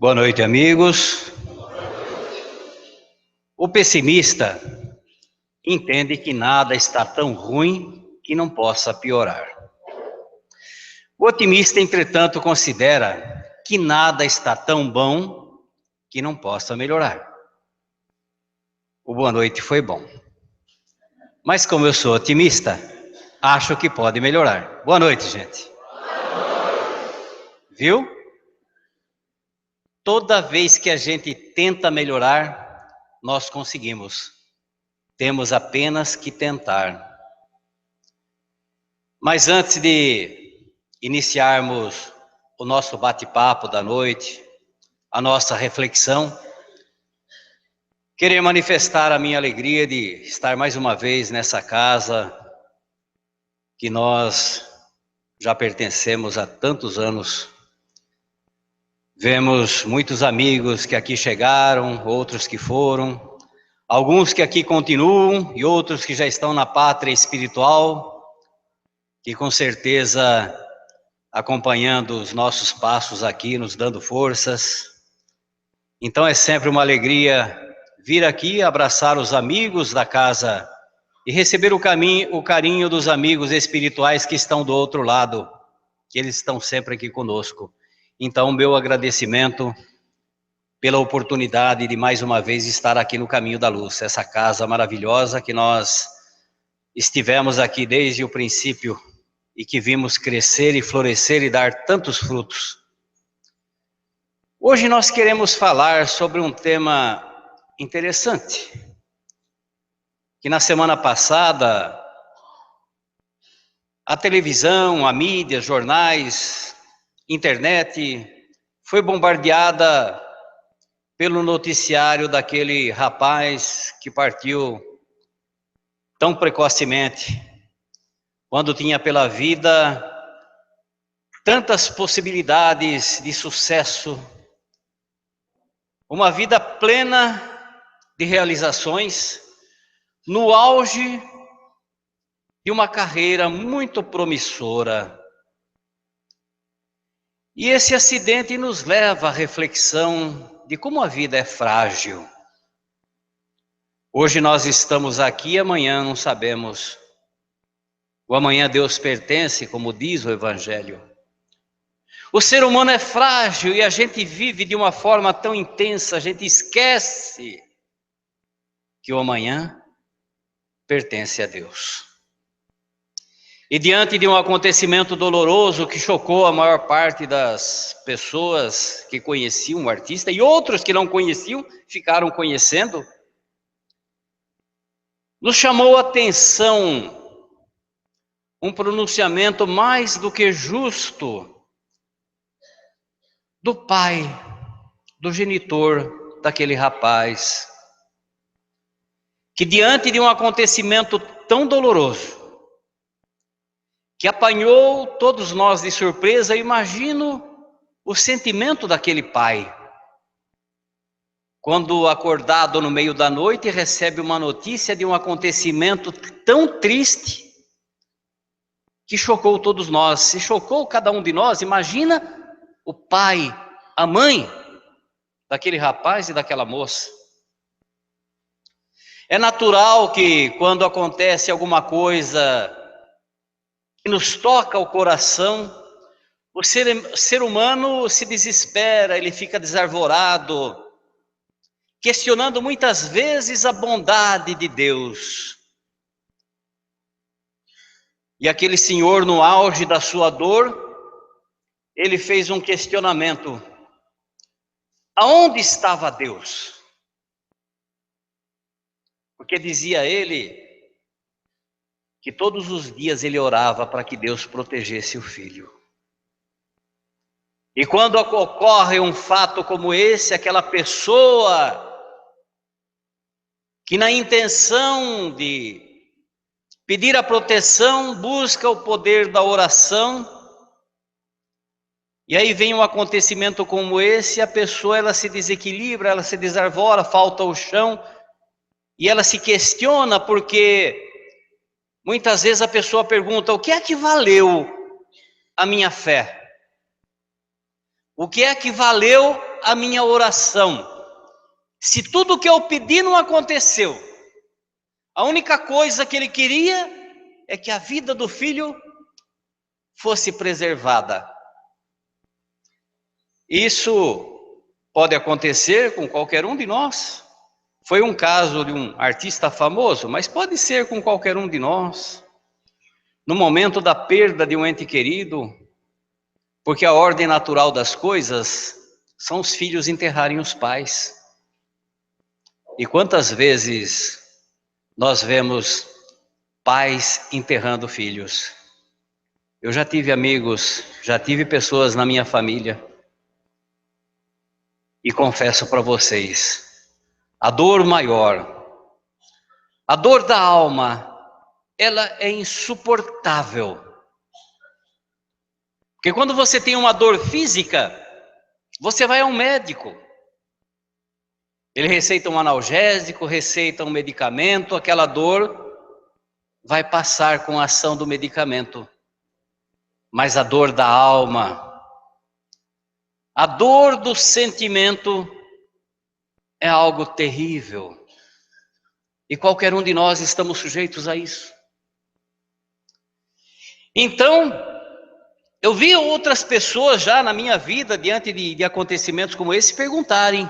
Boa noite, amigos. O pessimista entende que nada está tão ruim que não possa piorar. O otimista, entretanto, considera que nada está tão bom que não possa melhorar. O boa noite foi bom. Mas como eu sou otimista, acho que pode melhorar. Boa noite, gente. Viu? Toda vez que a gente tenta melhorar, nós conseguimos. Temos apenas que tentar. Mas antes de iniciarmos o nosso bate-papo da noite, a nossa reflexão, queria manifestar a minha alegria de estar mais uma vez nessa casa que nós já pertencemos há tantos anos. Vemos muitos amigos que aqui chegaram, outros que foram, alguns que aqui continuam e outros que já estão na pátria espiritual, que com certeza acompanhando os nossos passos aqui, nos dando forças. Então é sempre uma alegria vir aqui, abraçar os amigos da casa e receber o carinho dos amigos espirituais que estão do outro lado, que eles estão sempre aqui conosco. Então, meu agradecimento pela oportunidade de mais uma vez estar aqui no Caminho da Luz, essa casa maravilhosa que nós estivemos aqui desde o princípio e que vimos crescer e florescer e dar tantos frutos. Hoje nós queremos falar sobre um tema interessante, que na semana passada a televisão, a mídia, jornais, internet foi bombardeada pelo noticiário daquele rapaz que partiu tão precocemente, quando tinha pela vida tantas possibilidades de sucesso, uma vida plena de realizações, no auge de uma carreira muito promissora. E esse acidente nos leva à reflexão de como a vida é frágil. Hoje nós estamos aqui, amanhã não sabemos. O amanhã a Deus pertence, como diz o Evangelho. O ser humano é frágil e a gente vive de uma forma tão intensa, a gente esquece que o amanhã pertence a Deus. E diante de um acontecimento doloroso que chocou a maior parte das pessoas que conheciam o artista e outros que não conheciam, ficaram conhecendo, nos chamou a atenção um pronunciamento mais do que justo do pai, do genitor daquele rapaz, que diante de um acontecimento tão doloroso, que apanhou todos nós de surpresa, imagino o sentimento daquele pai, quando acordado no meio da noite recebe uma notícia de um acontecimento tão triste, que chocou todos nós, se chocou cada um de nós. Imagina o pai, a mãe daquele rapaz e daquela moça. É natural que quando acontece alguma coisa que nos toca o coração, o ser humano se desespera, ele fica desarvorado, questionando muitas vezes a bondade de Deus. E aquele senhor, no auge da sua dor, ele fez um questionamento: aonde estava Deus? Porque dizia ele que todos os dias ele orava para que Deus protegesse o filho. E quando ocorre um fato como esse, aquela pessoa que na intenção de pedir a proteção busca o poder da oração, e aí vem um acontecimento como esse, a pessoa ela se desequilibra, ela se desarvora, falta o chão, e ela se questiona porque muitas vezes a pessoa pergunta: o que é que valeu a minha fé? O que é que valeu a minha oração? Se tudo que eu pedi não aconteceu, a única coisa que ele queria é que a vida do filho fosse preservada. Isso pode acontecer com qualquer um de nós. Foi um caso de um artista famoso, mas pode ser com qualquer um de nós. No momento da perda de um ente querido, porque a ordem natural das coisas são os filhos enterrarem os pais. E quantas vezes nós vemos pais enterrando filhos? Eu já tive amigos, já tive pessoas na minha família, e confesso para vocês, a dor maior, a dor da alma, ela é insuportável. Porque quando você tem uma dor física, você vai ao médico. Ele receita um analgésico, receita um medicamento, aquela dor vai passar com a ação do medicamento. Mas a dor da alma, a dor do sentimento é algo terrível. E qualquer um de nós estamos sujeitos a isso. Então, eu vi outras pessoas já na minha vida, diante de acontecimentos como esse, perguntarem: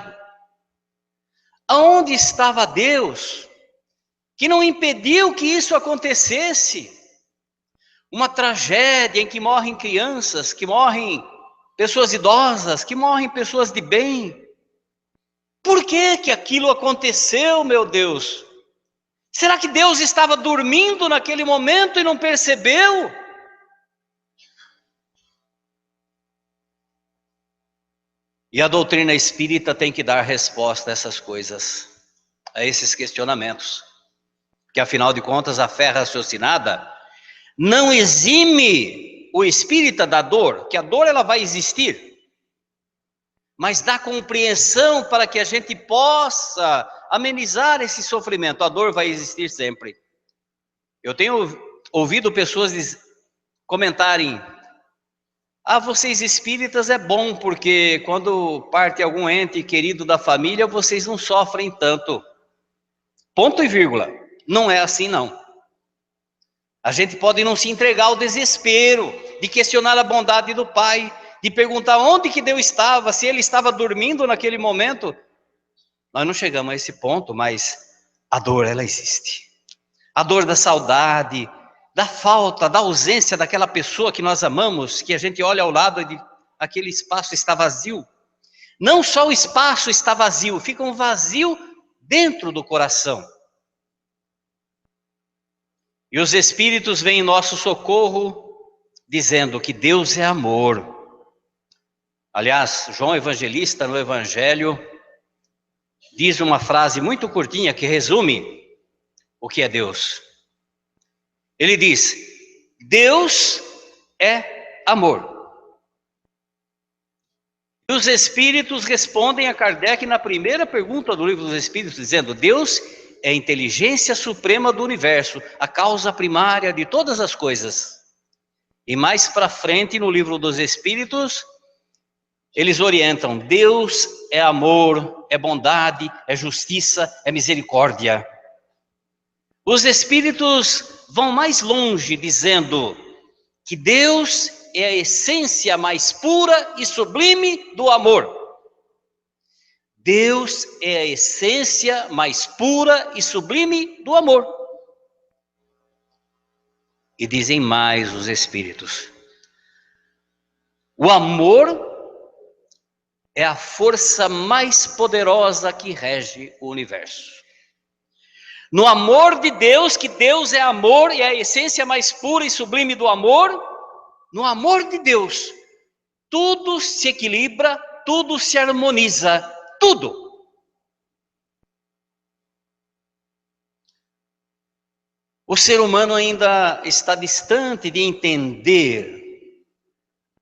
aonde estava Deus que não impediu que isso acontecesse? Uma tragédia em que morrem crianças, que morrem pessoas idosas, que morrem pessoas de bem. Por que que aquilo aconteceu, meu Deus? Será que Deus estava dormindo naquele momento e não percebeu? E a doutrina espírita tem que dar resposta a essas coisas, a esses questionamentos. Que afinal de contas a fé raciocinada não exime o espírita da dor, que a dor ela vai existir, mas dá compreensão para que a gente possa amenizar esse sofrimento. A dor vai existir sempre. Eu tenho ouvido pessoas comentarem: ah, vocês espíritas é bom, porque quando parte algum ente querido da família, vocês não sofrem tanto. Ponto e vírgula. Não é assim, não. A gente pode não se entregar ao desespero de questionar a bondade do Pai, de perguntar onde que Deus estava, se Ele estava dormindo naquele momento. Nós não chegamos a esse ponto, mas a dor, ela existe. A dor da saudade, da falta, da ausência daquela pessoa que nós amamos, que a gente olha ao lado e aquele espaço está vazio. Não só o espaço está vazio, fica um vazio dentro do coração. E os Espíritos vêm em nosso socorro, dizendo que Deus é amor. Aliás, João Evangelista, no Evangelho, diz uma frase muito curtinha que resume o que é Deus. Ele diz: Deus é amor. E os Espíritos respondem a Kardec na primeira pergunta do Livro dos Espíritos, dizendo: Deus é a inteligência suprema do universo, a causa primária de todas as coisas. E mais para frente, no Livro dos Espíritos, eles orientam: Deus é amor, é bondade, é justiça, é misericórdia. Os Espíritos vão mais longe, dizendo que Deus é a essência mais pura e sublime do amor. Deus é a essência mais pura e sublime do amor. E dizem mais os Espíritos: o amor é a força mais poderosa que rege o universo. No amor de Deus, que Deus é amor e é a essência mais pura e sublime do amor, no amor de Deus, tudo se equilibra, tudo se harmoniza, tudo. O ser humano ainda está distante de entender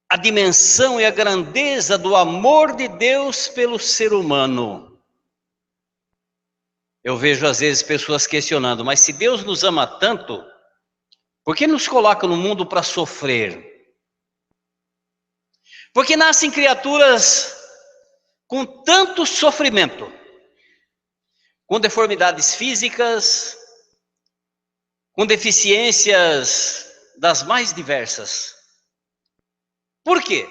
a dimensão e a grandeza do amor de Deus pelo ser humano. Eu vejo às vezes pessoas questionando: mas se Deus nos ama tanto, por que nos coloca no mundo para sofrer? Porque nascem criaturas com tanto sofrimento, com deformidades físicas, com deficiências das mais diversas. Por quê?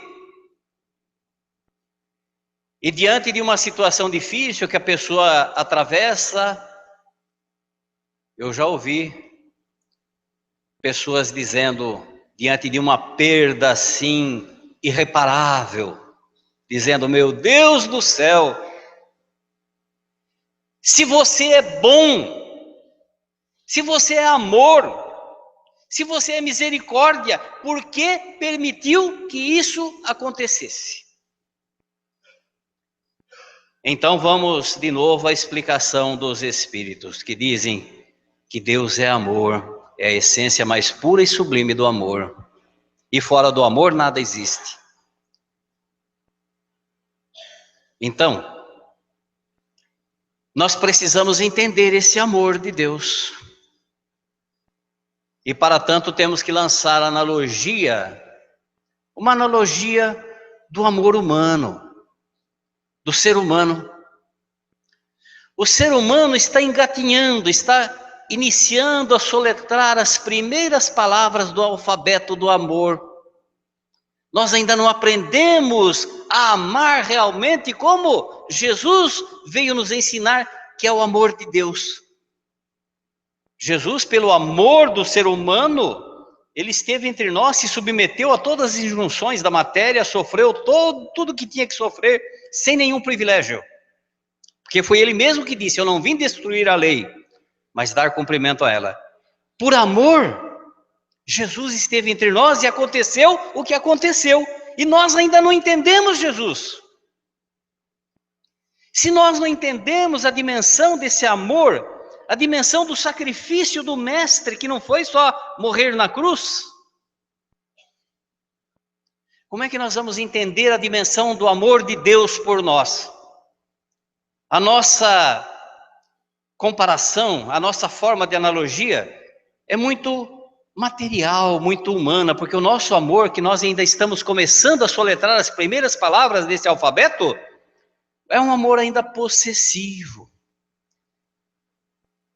E diante de uma situação difícil que a pessoa atravessa, eu já ouvi pessoas dizendo, diante de uma perda assim irreparável, dizendo: meu Deus do céu, se você é bom, se você é amor, se você é misericórdia, por que permitiu que isso acontecesse? Então vamos de novo à explicação dos Espíritos, que dizem que Deus é amor, é a essência mais pura e sublime do amor. E fora do amor nada existe. Então, nós precisamos entender esse amor de Deus. E para tanto temos que lançar uma analogia do amor humano, do ser humano. O ser humano está engatinhando, está iniciando a soletrar as primeiras palavras do alfabeto do amor. Nós ainda não aprendemos a amar realmente como Jesus veio nos ensinar, que é o amor de Deus. Jesus, pelo amor do ser humano, ele esteve entre nós, se submeteu a todas as injunções da matéria, sofreu tudo que tinha que sofrer, sem nenhum privilégio. Porque foi ele mesmo que disse: eu não vim destruir a lei, mas dar cumprimento a ela. Por amor, Jesus esteve entre nós e aconteceu o que aconteceu. E nós ainda não entendemos Jesus. Se nós não entendemos a dimensão desse amor, a dimensão do sacrifício do Mestre, que não foi só morrer na cruz, como é que nós vamos entender a dimensão do amor de Deus por nós? A nossa comparação, a nossa forma de analogia é muito material, muito humana, porque o nosso amor, que nós ainda estamos começando a soletrar as primeiras palavras desse alfabeto, é um amor ainda possessivo.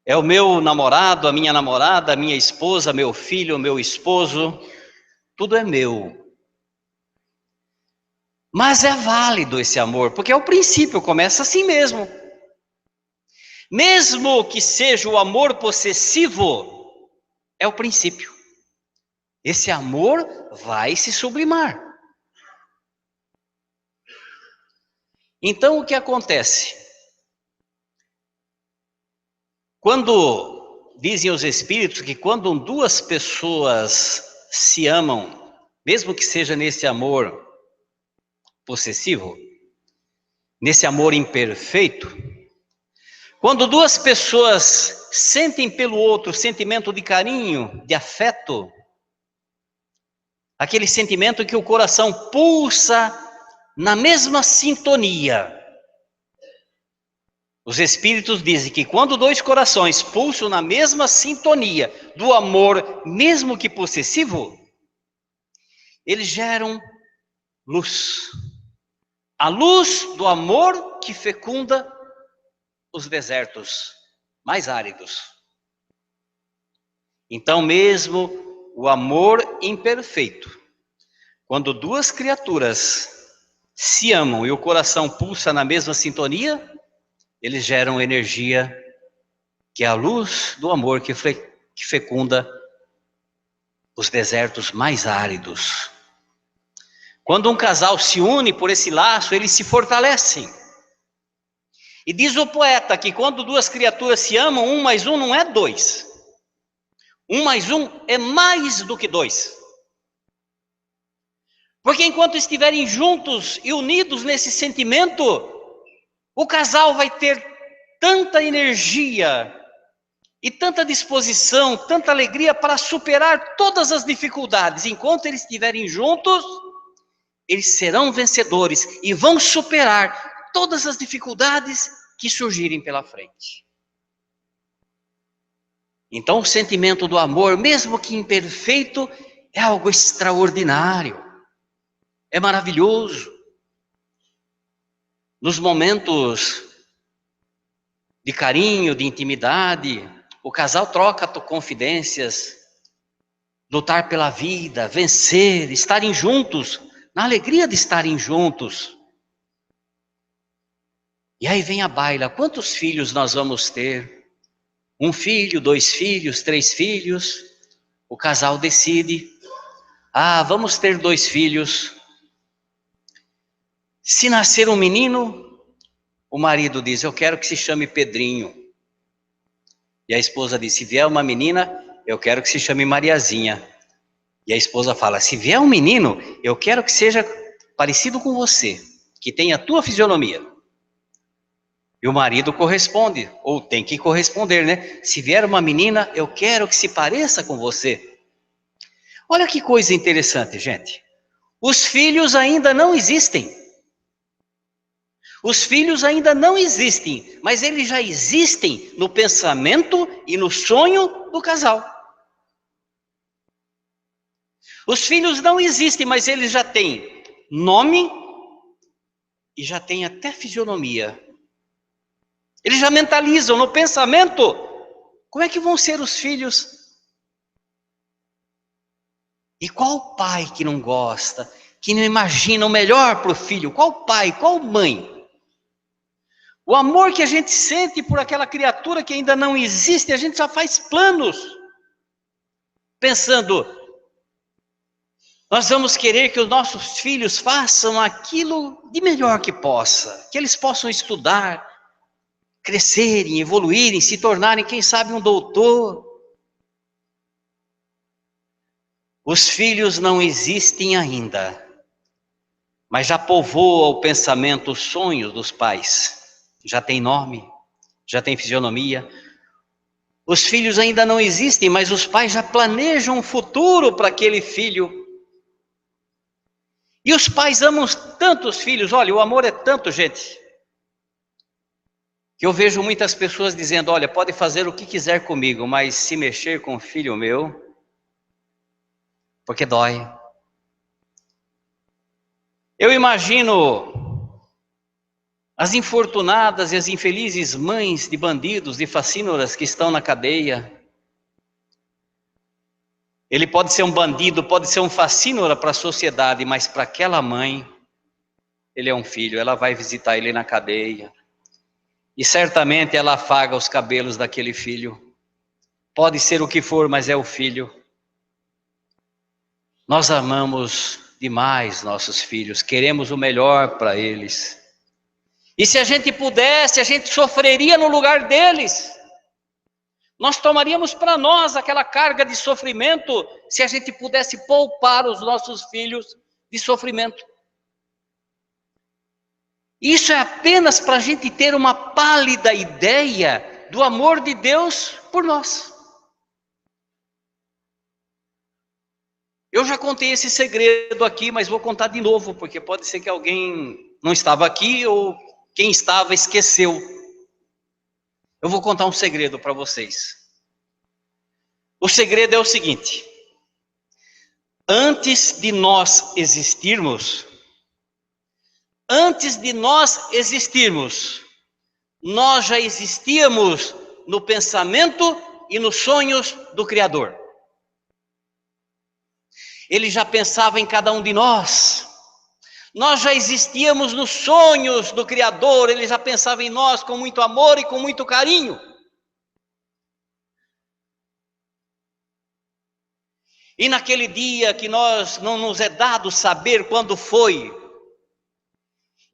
É o meu namorado, a minha namorada, a minha esposa, meu filho, meu esposo, tudo é meu. Mas é válido esse amor, porque é o princípio, começa assim mesmo. Mesmo que seja o amor possessivo, é o princípio. Esse amor vai se sublimar. Então o que acontece? Quando dizem os Espíritos que quando duas pessoas se amam, mesmo que seja nesse amor possessivo, nesse amor imperfeito, quando duas pessoas sentem pelo outro sentimento de carinho, de afeto, aquele sentimento que o coração pulsa na mesma sintonia. Os Espíritos dizem que quando dois corações pulsam na mesma sintonia do amor, mesmo que possessivo, eles geram luz. A luz do amor que fecunda os desertos mais áridos. Então mesmo o amor imperfeito, quando duas criaturas se amam e o coração pulsa na mesma sintonia, eles geram energia que é a luz do amor que fecunda os desertos mais áridos. Quando um casal se une por esse laço, eles se fortalecem. E diz o poeta que quando duas criaturas se amam, 1 mais 1 não é 2. 1 mais 1 é mais do que 2. Porque enquanto estiverem juntos e unidos nesse sentimento, o casal vai ter tanta energia e tanta disposição, tanta alegria para superar todas as dificuldades. Enquanto eles estiverem juntos, eles serão vencedores e vão superar todas as dificuldades que surgirem pela frente. Então o sentimento do amor, mesmo que imperfeito, é algo extraordinário, é maravilhoso. Nos momentos de carinho, de intimidade, o casal troca confidências, lutar pela vida, vencer, estarem juntos, na alegria de estarem juntos. E aí vem a baila, quantos filhos nós vamos ter? 1 filho, 2 filhos, 3 filhos? O casal decide, vamos ter 2 filhos. Se nascer um menino, o marido diz, eu quero que se chame Pedrinho. E a esposa diz, se vier uma menina, eu quero que se chame Mariazinha. E a esposa fala, se vier um menino, eu quero que seja parecido com você, que tenha a tua fisionomia. E o marido corresponde, ou tem que corresponder, né? Se vier uma menina, eu quero que se pareça com você. Olha que coisa interessante, gente. Os filhos ainda não existem. Os filhos ainda não existem, mas eles já existem no pensamento e no sonho do casal. Os filhos não existem, mas eles já têm nome e já têm até fisionomia. Eles já mentalizam no pensamento como é que vão ser os filhos. E qual pai que não gosta, que não imagina o melhor para o filho? Qual pai, qual mãe? O amor que a gente sente por aquela criatura que ainda não existe, a gente já faz planos, pensando, nós vamos querer que os nossos filhos façam aquilo de melhor que possa, que eles possam estudar, crescerem, evoluírem, se tornarem, quem sabe, um doutor. Os filhos não existem ainda, mas já povoa o pensamento, os sonhos dos pais. Já tem nome, já tem fisionomia. Os filhos ainda não existem, mas os pais já planejam um futuro para aquele filho. E os pais amam tanto os filhos, olha, o amor é tanto, gente, que eu vejo muitas pessoas dizendo, olha, pode fazer o que quiser comigo, mas se mexer com o filho meu, porque dói. Eu imagino as infortunadas e as infelizes mães de bandidos, de facínoras que estão na cadeia. Ele pode ser um bandido, pode ser um facínora para a sociedade, mas para aquela mãe, ele é um filho, ela vai visitar ele na cadeia. E certamente ela afaga os cabelos daquele filho. Pode ser o que for, mas é o filho. Nós amamos demais nossos filhos, queremos o melhor para eles. E se a gente pudesse, a gente sofreria no lugar deles. Nós tomaríamos para nós aquela carga de sofrimento, se a gente pudesse poupar os nossos filhos de sofrimento. Isso é apenas para a gente ter uma pálida ideia do amor de Deus por nós. Eu já contei esse segredo aqui, mas vou contar de novo, porque pode ser que alguém não estava aqui ou quem estava esqueceu. Eu vou contar um segredo para vocês. O segredo é o seguinte: antes de nós existirmos, nós já existíamos no pensamento e nos sonhos do Criador. Ele já pensava em cada um de nós. Nós já existíamos nos sonhos do Criador, ele já pensava em nós com muito amor e com muito carinho. E naquele dia que nós não nos é dado saber quando foi,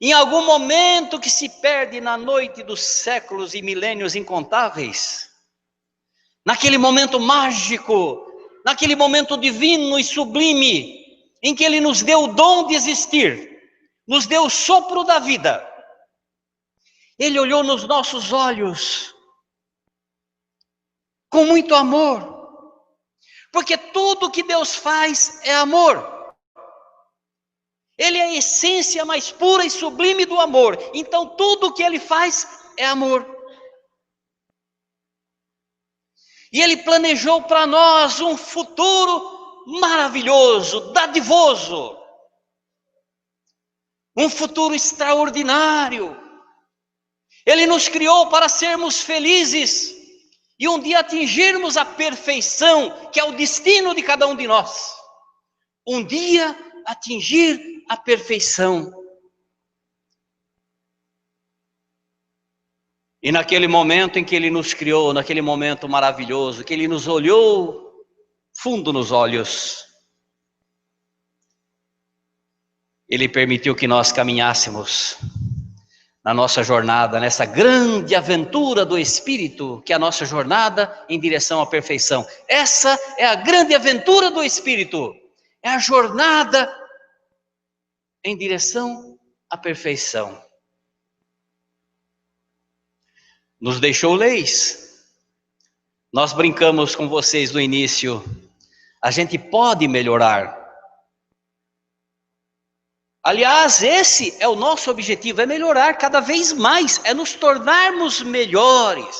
em algum momento que se perde na noite dos séculos e milênios incontáveis, naquele momento mágico, naquele momento divino e sublime, em que ele nos deu o dom de existir, nos deu o sopro da vida, ele olhou nos nossos olhos com muito amor, porque tudo que Deus faz é amor. Ele é a essência mais pura e sublime do amor. Então tudo o que ele faz é amor. E ele planejou para nós um futuro maravilhoso, dadivoso. um futuro extraordinário. Ele nos criou para sermos felizes e um dia atingirmos a perfeição, que é o destino de cada um de nós. Um dia atingir a perfeição. E naquele momento em que Ele nos criou, naquele momento maravilhoso, que Ele nos olhou fundo nos olhos, Ele permitiu que nós caminhássemos na nossa jornada, nessa grande aventura do Espírito, que é a nossa jornada em direção à perfeição. Essa é a grande aventura do Espírito, é a jornada em direção à perfeição. Nos deixou leis. Nós brincamos com vocês no início, a gente pode melhorar. Aliás, esse é o nosso objetivo, é melhorar cada vez mais, é nos tornarmos melhores.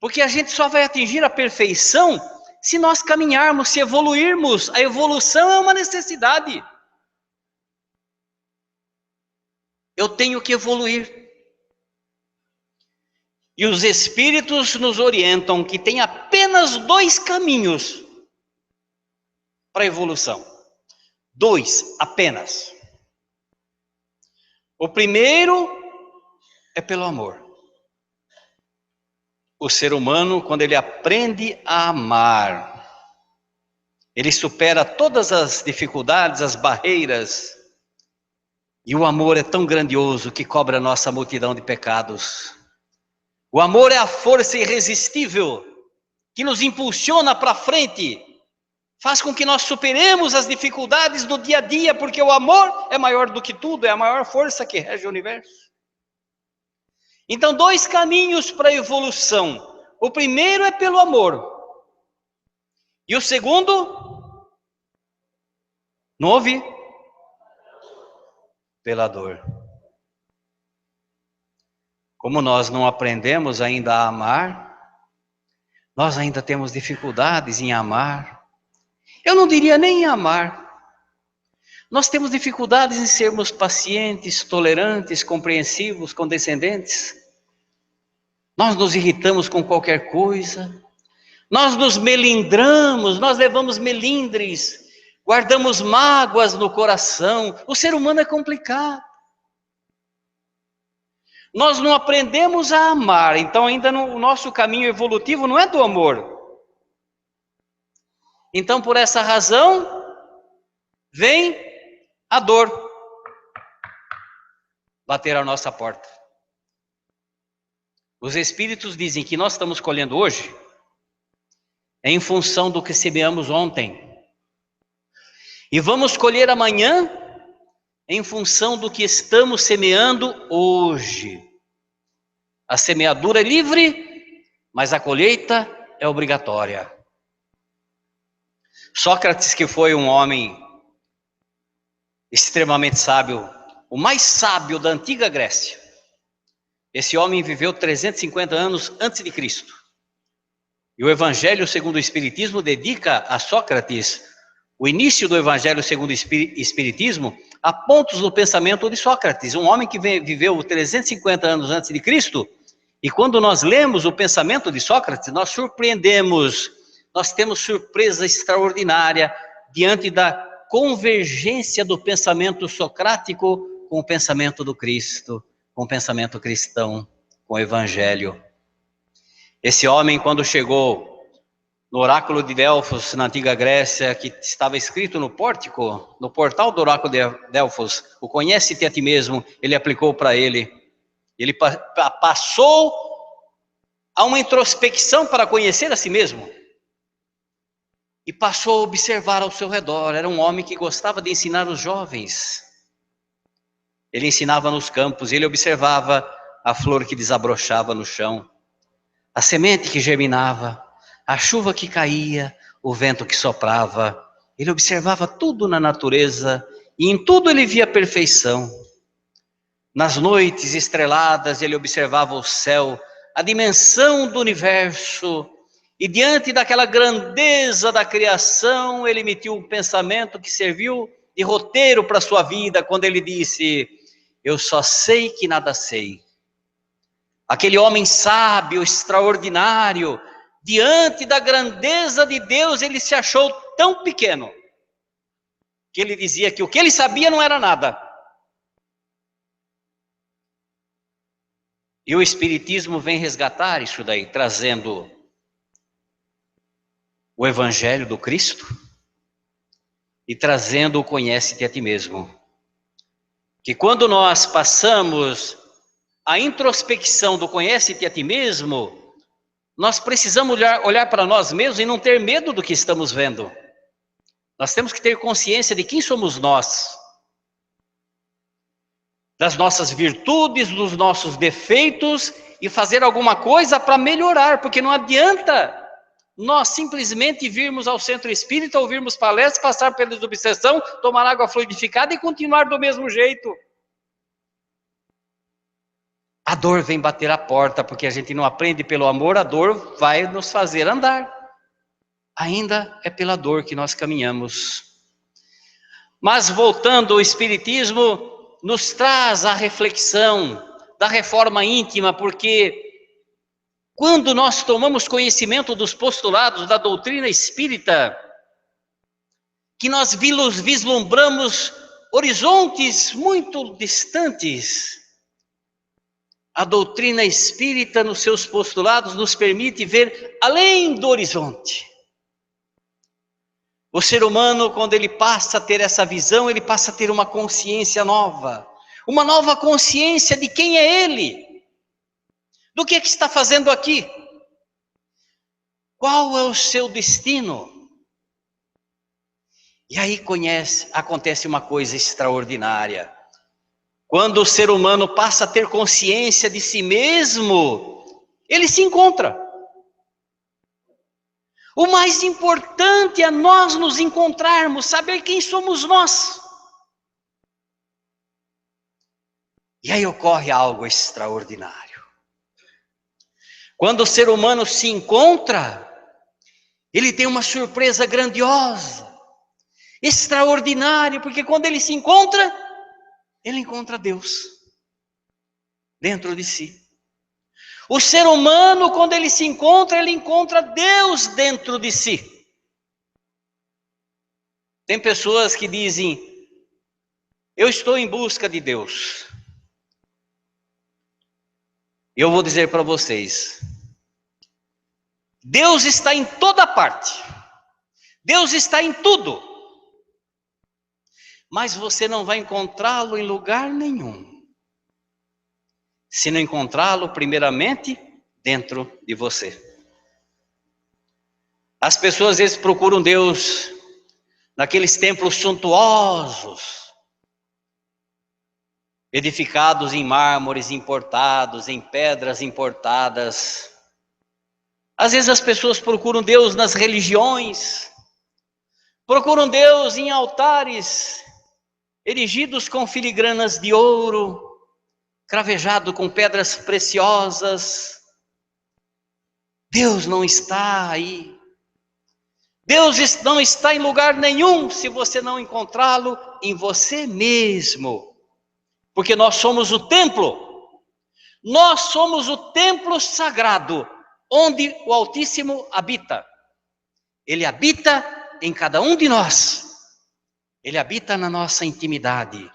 Porque a gente só vai atingir a perfeição se nós caminharmos, se evoluirmos. A evolução é uma necessidade. Eu tenho que evoluir. E os Espíritos nos orientam que tem apenas 2 caminhos para a evolução. 2 apenas. O primeiro é pelo amor. O ser humano, quando ele aprende a amar, ele supera todas as dificuldades, as barreiras, e o amor é tão grandioso que cobre a nossa multidão de pecados. O amor é a força irresistível que nos impulsiona para frente, faz com que nós superemos as dificuldades do dia a dia, porque o amor é maior do que tudo, é a maior força que rege o universo. Então, 2 caminhos para a evolução. O primeiro é pelo amor. E o segundo? Não ouvi? Pela dor. Como nós não aprendemos ainda a amar, nós ainda temos dificuldades em amar. Eu não diria nem em amar. Nós temos dificuldades em sermos pacientes, tolerantes, compreensivos, condescendentes. Nós nos irritamos com qualquer coisa. Nós nos melindramos, nós levamos melindres, guardamos mágoas no coração. O ser humano é complicado. Nós não aprendemos a amar, então ainda o nosso caminho evolutivo não é do amor. Então, por essa razão, vem a dor bater à nossa porta. Os Espíritos dizem que nós estamos colhendo hoje em função do que semeamos ontem. E vamos colher amanhã em função do que estamos semeando hoje. A semeadura é livre, mas a colheita é obrigatória. Sócrates, que foi um homem extremamente sábio, o mais sábio da antiga Grécia. Esse homem viveu 350 anos antes de Cristo. E o Evangelho segundo o Espiritismo dedica a Sócrates o início do Evangelho segundo o Espiritismo a pontos do pensamento de Sócrates, um homem que viveu 350 anos antes de Cristo. E quando nós lemos o pensamento de Sócrates, nós surpreendemos, nós temos surpresa extraordinária diante da convergência do pensamento socrático com o pensamento do Cristo, com o pensamento cristão, com o Evangelho. Esse homem, quando chegou no oráculo de Delfos, na antiga Grécia, que estava escrito no pórtico, no portal do oráculo de Delfos, o conhece-te a ti mesmo, ele aplicou para ele. Ele passou a uma introspecção para conhecer a si mesmo. E passou a observar ao seu redor. Era um homem que gostava de ensinar os jovens. Ele ensinava nos campos, ele observava a flor que desabrochava no chão, a semente que germinava, a chuva que caía, o vento que soprava. Ele observava tudo na natureza e em tudo ele via perfeição. Nas noites estreladas ele observava o céu, a dimensão do universo, e diante daquela grandeza da criação ele emitiu um pensamento que serviu de roteiro para a sua vida, quando ele disse: eu só sei que nada sei. Aquele homem sábio, extraordinário, diante da grandeza de Deus, ele se achou tão pequeno, que ele dizia que o que ele sabia não era nada. E o Espiritismo vem resgatar isso daí, trazendo o Evangelho do Cristo e trazendo o conhece-te a ti mesmo. Que quando nós passamos a introspecção do conhece-te a ti mesmo, nós precisamos olhar para nós mesmos e não ter medo do que estamos vendo. Nós temos que ter consciência de quem somos nós, das nossas virtudes, dos nossos defeitos, e fazer alguma coisa para melhorar, porque não adianta nós simplesmente virmos ao centro espírita, ouvirmos palestras, passar pela desobsessão, tomar água fluidificada e continuar do mesmo jeito. A dor vem bater a porta, porque a gente não aprende pelo amor, a dor vai nos fazer andar. Ainda é pela dor que nós caminhamos. Mas voltando ao Espiritismo, nos traz a reflexão da reforma íntima, porque quando nós tomamos conhecimento dos postulados da doutrina espírita, que nós vislumbramos horizontes muito distantes, a doutrina espírita nos seus postulados nos permite ver além do horizonte. O ser humano, quando ele passa a ter essa visão, ele passa a ter uma consciência nova. Uma nova consciência de quem é ele. Do que está fazendo aqui. Qual é o seu destino? E aí acontece uma coisa extraordinária. Quando o ser humano passa a ter consciência de si mesmo, ele se encontra. O mais importante é nós nos encontrarmos, saber quem somos nós. E aí ocorre algo extraordinário. Quando o ser humano se encontra, ele tem uma surpresa grandiosa, extraordinária, porque quando ele se encontra, ele encontra Deus dentro de si. O ser humano, quando ele se encontra, ele encontra Deus dentro de si. Tem pessoas que dizem: eu estou em busca de Deus. Eu vou dizer para vocês: Deus está em toda parte. Deus está em tudo. Mas você não vai encontrá-lo em lugar nenhum, se não encontrá-lo primeiramente dentro de você. As pessoas às vezes procuram Deus naqueles templos suntuosos, edificados em mármores importados, em pedras importadas. Às vezes as pessoas procuram Deus nas religiões, procuram Deus em altares erigidos com filigranas de ouro, cravejado com pedras preciosas. Deus não está aí. Deus não está em lugar nenhum se você não encontrá-lo em você mesmo. Porque nós somos o templo. Nós somos o templo sagrado, onde o Altíssimo habita. Ele habita em cada um de nós. Ele habita na nossa intimidade.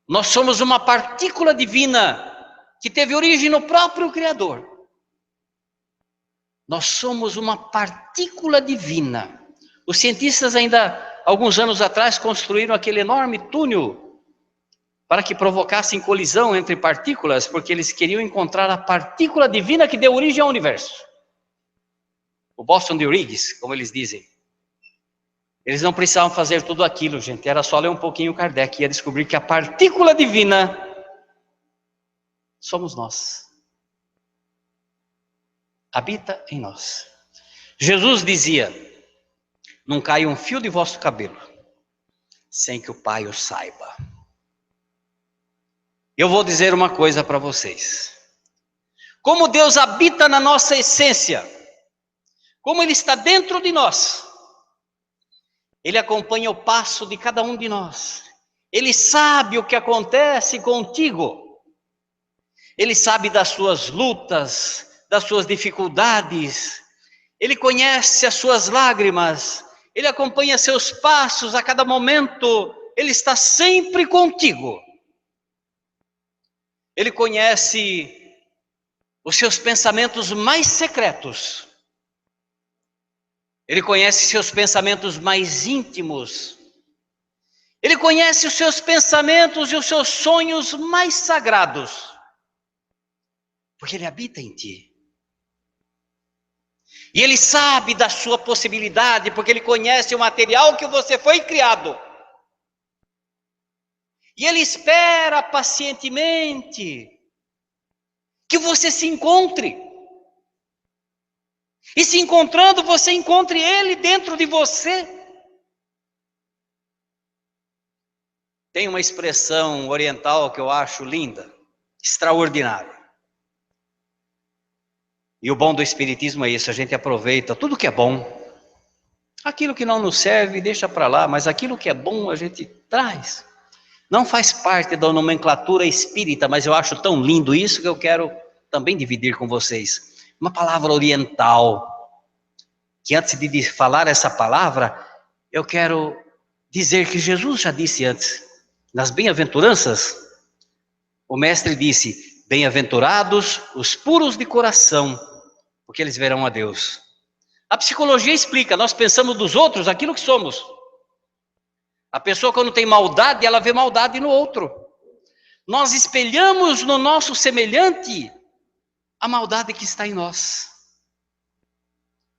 Nós somos uma partícula divina que teve origem no próprio Criador. Nós somos uma partícula divina. Os cientistas ainda, alguns anos atrás, construíram aquele enorme túnel para que provocassem colisão entre partículas, porque eles queriam encontrar a partícula divina que deu origem ao universo. O Boston de Higgs, como eles dizem. Eles não precisavam fazer tudo aquilo, gente. Era só ler um pouquinho Kardec e ia descobrir que a partícula divina somos nós. Habita em nós. Jesus dizia: não cai um fio de vosso cabelo sem que o Pai o saiba. Eu vou dizer uma coisa para vocês. Como Deus habita na nossa essência, como Ele está dentro de nós, Ele acompanha o passo de cada um de nós. Ele sabe o que acontece contigo. Ele sabe das suas lutas, das suas dificuldades. Ele conhece as suas lágrimas. Ele acompanha seus passos a cada momento. Ele está sempre contigo. Ele conhece os seus pensamentos mais secretos. Ele conhece seus pensamentos mais íntimos. Ele conhece os seus pensamentos e os seus sonhos mais sagrados. Porque Ele habita em ti. E Ele sabe da sua possibilidade, porque Ele conhece o material que você foi criado. E Ele espera pacientemente que você se encontre. E se encontrando, você encontre Ele dentro de você. Tem uma expressão oriental que eu acho linda, extraordinária. E o bom do Espiritismo é isso, a gente aproveita tudo que é bom. Aquilo que não nos serve, deixa para lá, mas aquilo que é bom a gente traz. Não faz parte da nomenclatura espírita, mas eu acho tão lindo isso que eu quero também dividir com vocês. Uma palavra oriental, que antes de falar essa palavra, eu quero dizer que Jesus já disse antes, nas bem-aventuranças, o mestre disse, bem-aventurados os puros de coração, porque eles verão a Deus. A psicologia explica, nós pensamos dos outros aquilo que somos. A pessoa quando tem maldade, ela vê maldade no outro. Nós espelhamos no nosso semelhante a maldade que está em nós.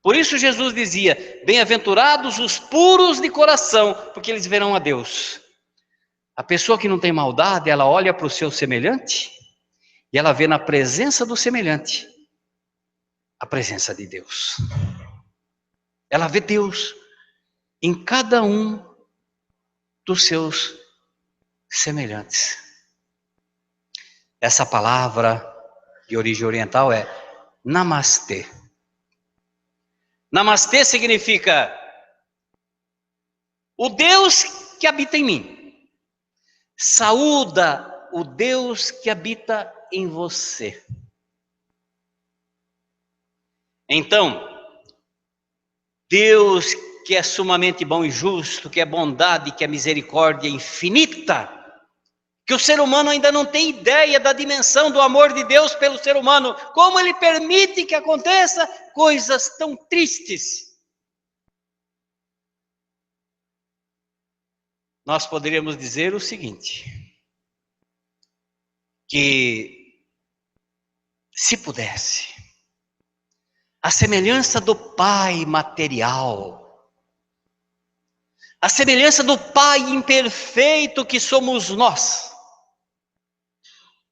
Por isso Jesus dizia, bem-aventurados os puros de coração, porque eles verão a Deus. A pessoa que não tem maldade, ela olha para o seu semelhante e ela vê na presença do semelhante a presença de Deus. Ela vê Deus em cada um dos seus semelhantes. Essa palavra de origem oriental é Namastê. Namastê significa o Deus que habita em mim. Saúda o Deus que habita em você. Então, Deus que é sumamente bom e justo, que é bondade, que é misericórdia infinita, que o ser humano ainda não tem ideia da dimensão do amor de Deus pelo ser humano, como Ele permite que aconteça coisas tão tristes. Nós poderíamos dizer o seguinte, que se pudesse, a semelhança do Pai material, a semelhança do Pai imperfeito que somos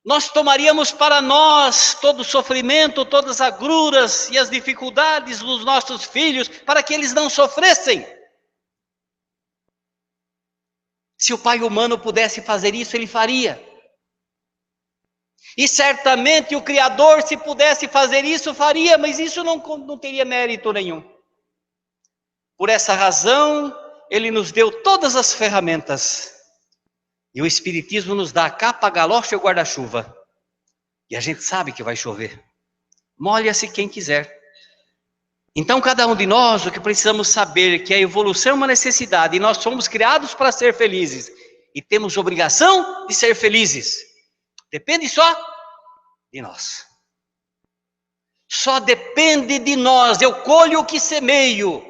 nós tomaríamos para nós todo o sofrimento, todas as agruras e as dificuldades dos nossos filhos, para que eles não sofressem. Se o Pai humano pudesse fazer isso, Ele faria. E certamente o Criador, se pudesse fazer isso, faria, mas isso não teria mérito nenhum. Por essa razão, Ele nos deu todas as ferramentas. E o Espiritismo nos dá a capa, a galocha e o guarda-chuva. E a gente sabe que vai chover. Molha-se quem quiser. Então, cada um de nós, o que precisamos saber é que a evolução é uma necessidade. E nós somos criados para ser felizes. E temos obrigação de ser felizes. Depende só de nós. Só depende de nós. Eu colho o que semeio.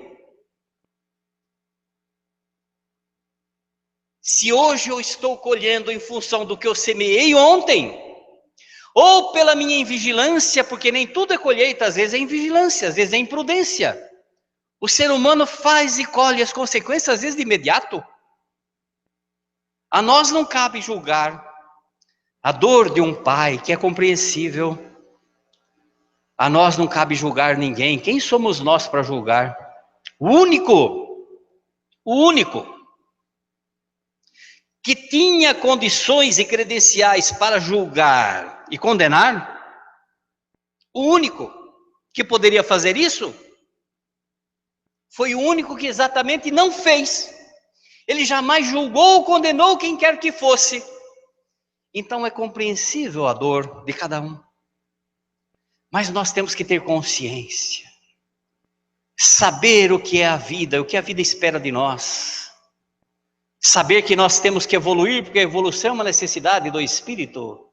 Se hoje eu estou colhendo em função do que eu semeei ontem, ou pela minha invigilância, porque nem tudo é colheita, às vezes é invigilância, às vezes é imprudência. O ser humano faz e colhe as consequências, às vezes de imediato. A nós não cabe julgar a dor de um pai, que é compreensível. A nós não cabe julgar ninguém. Quem somos nós para julgar? O único que tinha condições e credenciais para julgar e condenar, o único que poderia fazer isso, foi o único que exatamente não fez. Ele jamais julgou ou condenou quem quer que fosse. Então é compreensível a dor de cada um. Mas nós temos que ter consciência. Saber o que é a vida espera de nós. Saber que nós temos que evoluir, porque a evolução é uma necessidade do espírito.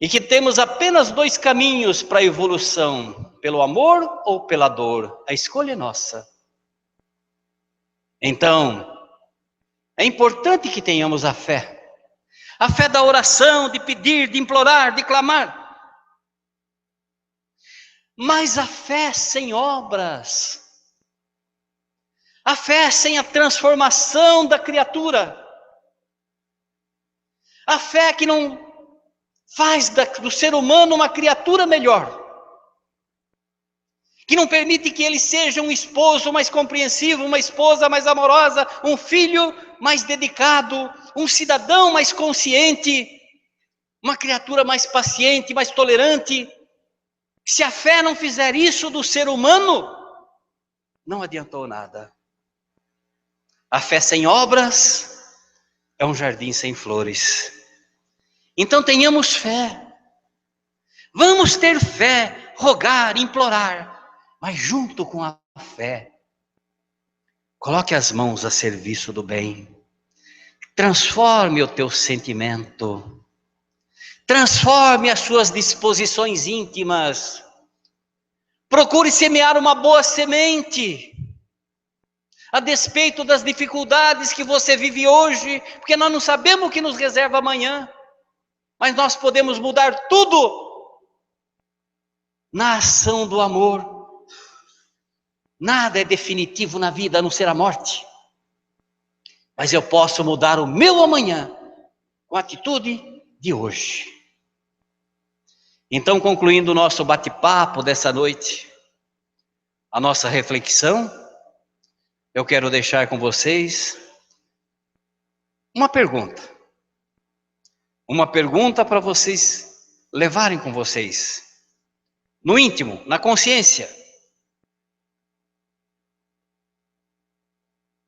E que temos apenas 2 caminhos para a evolução, pelo amor ou pela dor. A escolha é nossa. Então, é importante que tenhamos a fé. A fé da oração, de pedir, de implorar, de clamar. Mas a fé sem obras, a fé sem a transformação da criatura, a fé que não faz do ser humano uma criatura melhor, que não permite que ele seja um esposo mais compreensivo, uma esposa mais amorosa, um filho mais dedicado, um cidadão mais consciente, uma criatura mais paciente, mais tolerante. Se a fé não fizer isso do ser humano, não adiantou nada. A fé sem obras é um jardim sem flores. Então tenhamos fé. Vamos ter fé, rogar, implorar, mas junto com a fé, coloque as mãos a serviço do bem. Transforme o teu sentimento. Transforme as suas disposições íntimas. Procure semear uma boa semente. A despeito das dificuldades que você vive hoje, porque nós não sabemos o que nos reserva amanhã. Mas nós podemos mudar tudo na ação do amor. Nada é definitivo na vida a não ser a morte. Mas eu posso mudar o meu amanhã com a atitude de hoje. Então, concluindo o nosso bate-papo dessa noite, a nossa reflexão, eu quero deixar com vocês uma pergunta. Uma pergunta para vocês levarem com vocês, no íntimo, na consciência.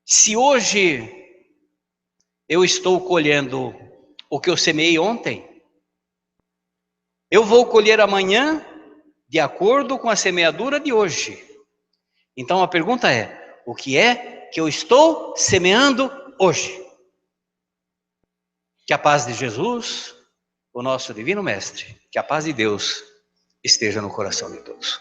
Se hoje eu estou colhendo o que eu semeei ontem, eu vou colher amanhã de acordo com a semeadura de hoje. Então a pergunta é: o que é que eu estou semeando hoje? Que a paz de Jesus, o nosso Divino Mestre, que a paz de Deus esteja no coração de todos.